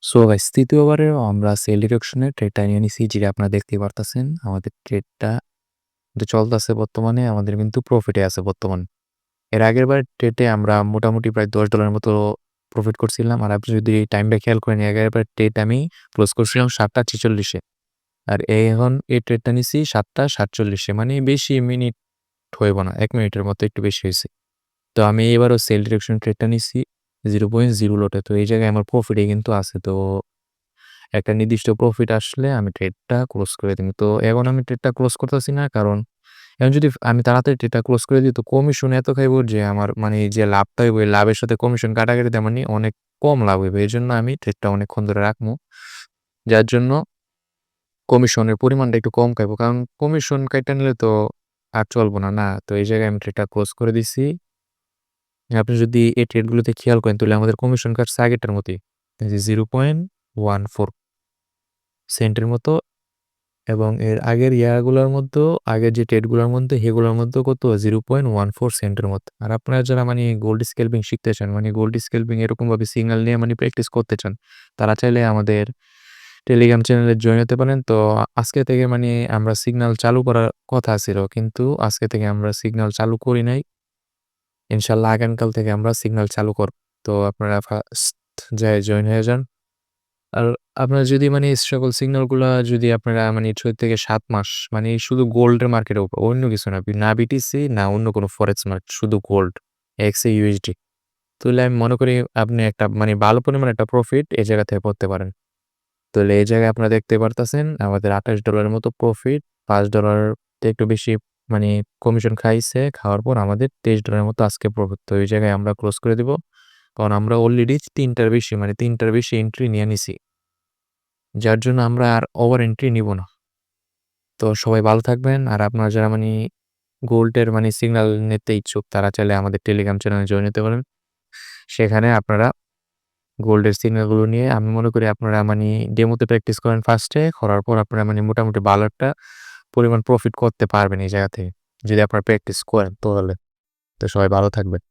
So guys ৩য় বারেও আমরা সেল ডিরেকশনে ট্রেডটা নিয়ে নিছি যেটা আপনারা দেখতেই পারতেছেন। আমাদের ট্রেডটা যে চলতেছে বর্তমানে আমাদের কিন্তু প্রফিটে আছে বর্তমানে। এর আগেরবার ট্রেডে আমরা মোটামুটি প্রায় $10 মতো প্রফিট করছিলাম। আর আপনি যদি এই টাইমটা খেয়াল করেন আগেরবার ট্রেড আমি ক্লোজ করছিলাম ৭ঃ৪৬ এ। আর এখন এই ট্রেডটা নিছি ৭ঃ৪৭ এ। মানে বেশি মিনিট হইব না। ১ মিনিটের মতো একটু বেশি হইছে। তো আমি এবারও সেল ডিরেকশন ট্রেডটা নিছি 0.0 লটে। তো এই জায়গায় আমার প্রফিটে কিন্তু আছে। তো একটা নির্দিষ্ট প্রফিট আসলে আমি ট্রেডটা ক্লোজ করে দিই। তো এখন আমি ট্রেডটা ক্লোজ করতেছি না। কারণ এখন যদি আমি তাড়াতাড়ি ট্রেডটা ক্লোজ করে দিই তো কমিশন এত খাইব যে আমার মানে যে লাভটা হইব এই লাভের সাথে কমিশন কাটাকাটি দেওয়া মানে অনেক কম লাভ হইবে। এজন্য আমি ট্রেডটা অনেকক্ষণ ধরে রাখবো। যার জন্য কমিশনের পরিমাণটা একটু কম খাইবো। কারণ কমিশন কাইটা নিলে তো আর চলবো না, না? তো এই জায়গায় আমি ট্রেডটা ক্লোজ করে দিছি। আপনি যদি এই ট্রেডগুলোতে খেয়াল করেন তাহলে আমাদের কমিশন কাটছে আগেরটার মতই। এই যে 0.14 সেন্টের মতো এবং এর আগের ইয়াগুলোর মধ্যেও আগের যে ট্রেডগুলোর মধ্যে সেগুলোর মধ্যেও কত 0.14 সেন্টের মতো। আর আপনারা যারা মানে গোল্ড স্কেলপিং শিখতে চান, মানে গোল্ড স্কেলপিং এরকমভাবে সিগন্যাল নিয়ে মানে প্র্যাকটিস করতে চান, তারা চাইলে আমাদের টেলিগ্রাম চ্যানেলে জয়েন হতে পারেন। তো আজকে থেকে মানে আমরা সিগন্যাল চালু করার কথা ছিল। কিন্তু আজকে থেকে আমরা সিগন্যাল চালু করি নাই। ইনশাআল্লাহ আগামীকাল থেকে আমরা সিগন্যাল চালু করব। তো আপনারা ফার্স্ট যায়ে জয়েন হয়ে যান। আর আপনারা যদি মানে এই সকল সিগন্যাল গুলা যদি আপনারা মানে ৬ থেকে ৭ মাস মানে শুধু গোল্ডের মার্কেটের উপর অন্য কিছু না। না বিটিসি না অন্য কোনো ফরেক্স মার্কেট শুধু গোল্ড, এক্সএ, ইউএসডি। তাহলে আমি মনে করি আপনি একটা মানে ভালো পরিমাণে একটা প্রফিট এই জায়গা থেকে করতে পারেন। তাহলে এই জায়গায় আপনারা দেখতে পারতেছেন আমাদের $২৮ মতো প্রফিট, $৫ তে একটু বেশি মানে কমিশন খাইছে। খাওয়ার পর আমাদের $২৩ মতো আজকে প্রফিট। তো এই জায়গায় আমরা ক্লোজ করে দিব। কারণ আমরা অলরেডি ৩ টার বেশি মানে ৩ টার বেশি এন্ট্রি নিয়ে নিছি। যার জন্য আমরা আর ওভার এন্ট্রি নিব না। তো সবাই ভালো থাকবেন। আর আপনারা যারা মানি গোল্ডের মানে সিগন্যাল নিতে ইচ্ছুক তারা চাইলে আমাদের টেলিগ্রাম চ্যানেলে জয়েন হতে পারেন। সেখানে আপনারা গোল্ডের সিগন্যালগুলো নিয়ে আমি মনে করি আপনারা মানি ডেমোতে প্র্যাকটিস করেন ফার্স্টে। করার পর আপনারা মানে মোটামুটি ভালো একটা পরিমাণ প্রফিট করতে পারবেন এই জায়গা থেকে। যদি আপনারা প্র্যাকটিস করেন তাহলে। তো সবাই ভালো থাকবেন।